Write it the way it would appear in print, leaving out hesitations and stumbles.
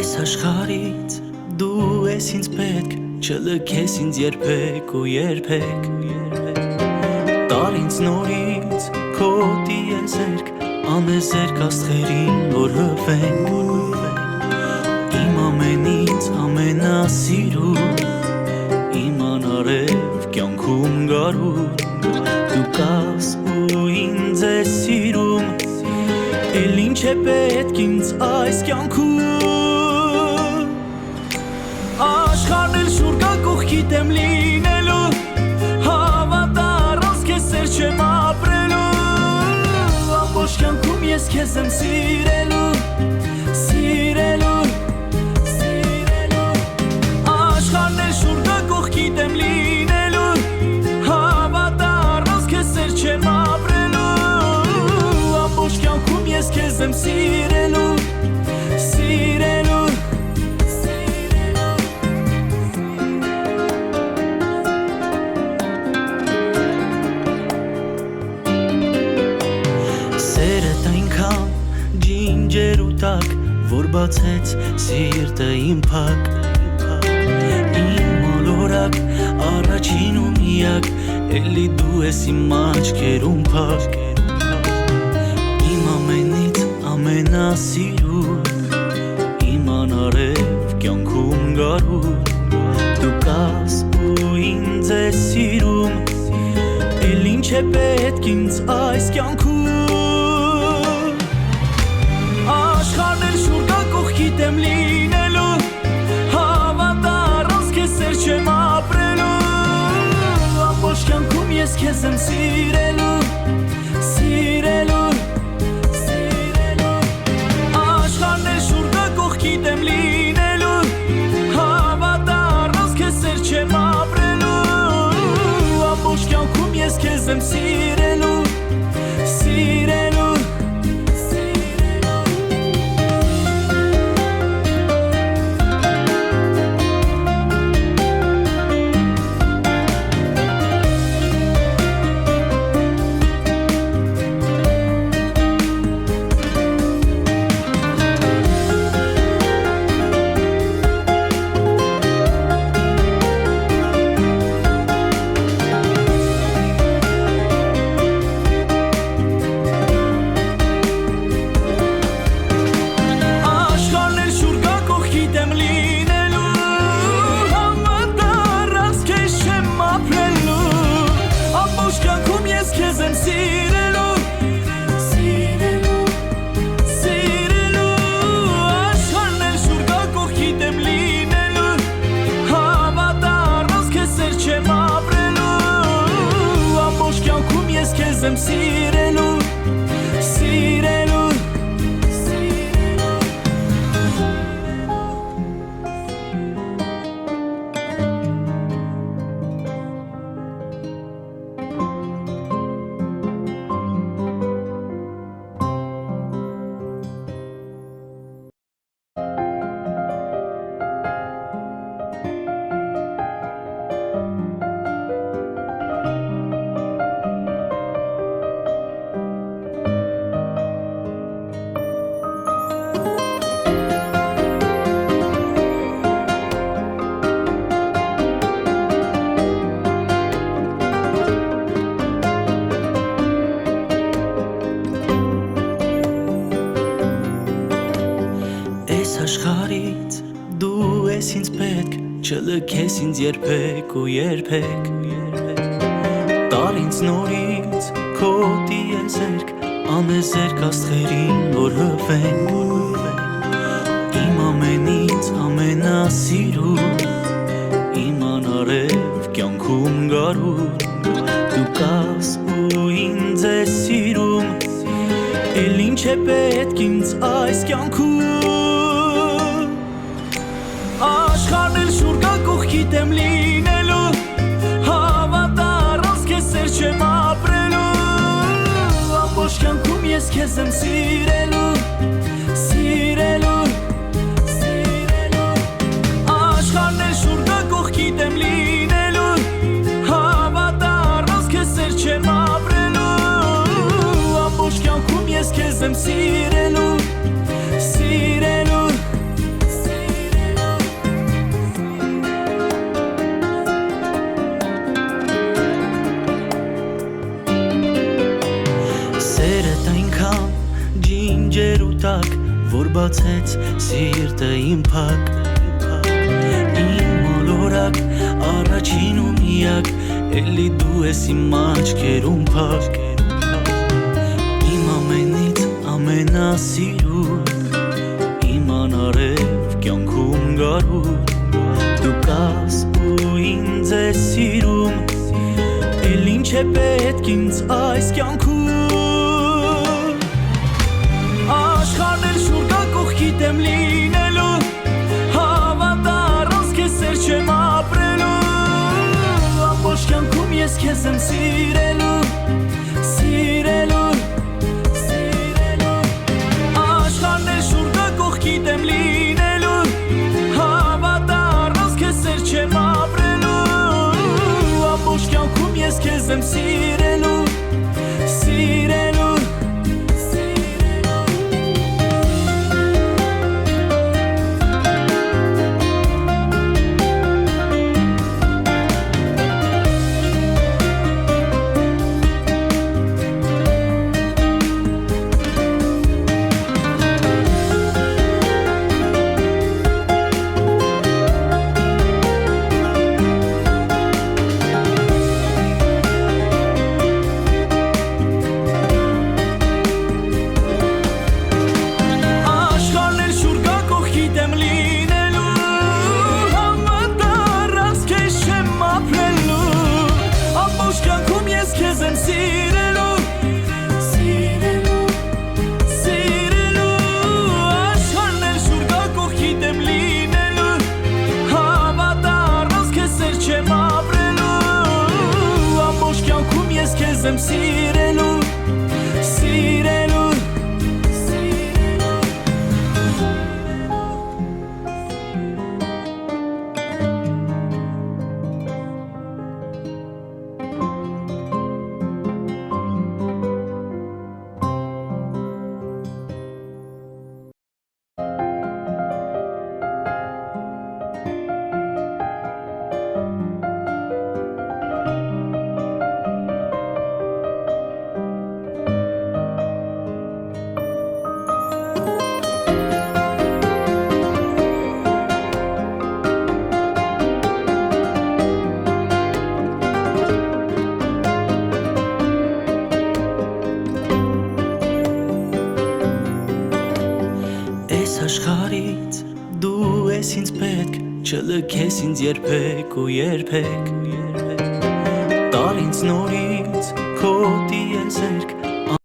Այս աշխարհից դու ես ինձ պետք, չլքես ինձ երբեք ու երբեք, տար ինձ նորից քո տիեզերք, անեզերք աստղերին որ հվենք, իմ ամենից ամենասիրուն, իմ անարև կյանքում գարուն, դու կաս ու ինձ ես սիրում, էլ ինչ է պետք ինձ այս կյանքում, աշխարհն էլ շուրջը կողքիդ եմ լինելու, հավատար ոնց քեզ սեր չեմ ապրելու, ամբողջ կյանքում ես քեզ եմ սիրելու, սիրելու, սիրելու, աշխարհն էլ շուրջը կողքիդ եմ լինելու, հավատար ոնց քեզ սեր չեմ ապրելու, ամբողջ կյանքում ես քեզ եմ սիրելու, սիրելու, սերդ այնքան ջինջեր ու տակ, որ բացեց սիրտը իմ փակ, իմ մոլորակ, առաջին ու միակ, էլի դու ես իմ աչքերում փակ, իմ ամենից ամենասիրուն, իմ անարև կյանքում գարուն, դու կաս ու ինձ ես սիրում, էլ ինչ է պետք ինձ այս կյանքում, աշխարհն էլ շուրջը կողքիդ եմ լինելու, հավատար ոնց քեզ սեր չեմ ապրելու, ամբողջ կյանքում ես քեզ եմ սիրելու, սիրելու, սիրելու, աշխարհն էլ շուրջը կողքիդ եմ լինելու, հավատար ոնց քեզ սեր չեմ ապրելու, ամբողջ կյանքում ես քեզ եմ սիրելու, սիրելու, եմ սիրելու, սիրելու, աշխարհից դու ես ինձ պետք, չլքես ինձ երբեք ու երբեք, տար ինձ նորից քո տիեզերք, անեզերք աստղերին որ հվենք, իմ ամենից ամենասիրուն, իմ անարև կյանքում գարուն, դու կաս ու ինձ ես սիրում, էլ ինչ է պետք ինձ այս կյանքում, աշխարհն էլ շուրջը կողքիդ եմ լինելու, հավատար ոնց քեզ սեր չեմ ապրելու, ամբողջ կյանքում ես քեզ եմ սիրելու, սիրելու, սիրելու, աշխարհն էլ շուրջը կողքիդ եմ լինելու, հավատար ոնց քեզ սեր չեմ ապրելու, ամբողջ կյանքում ես քեզ եմ սիրելու, սիրելու, սիրելու, բացեց սիրտը իմ փակ Իմ մոլորակ առաջին ու միակ Էլի դու ես իմ աչքերում փակ Իմ ամենից ամենասիրուն Իմ անարև կյանքում գարուն Դու կաս ու ինձ ես սիրում Էլ ինչ է պետք ինձ այս կյանքում Աշխարհն էլ շուր գա կողքիդ եմ լինելու Հավատա առանց քեզ սեր չեմ ապրելու Ամբողջ կյանքում ես քեզ եմ սիրելու Սիրելու Աշխարհն էլ շուր գա կողքիդ եմ լինելու Հավատա առանց քեզ սեր չեմ ապրելու Ամբողջ կյանքում ես քեզ եմ սիրելու Սիրելու եմ սիրելու, սիրելու Աշխարից դու ես ինձ պետք Չլքես ինձ երբեք ու երբեք Տալ ինձ նորից քո տիեզերք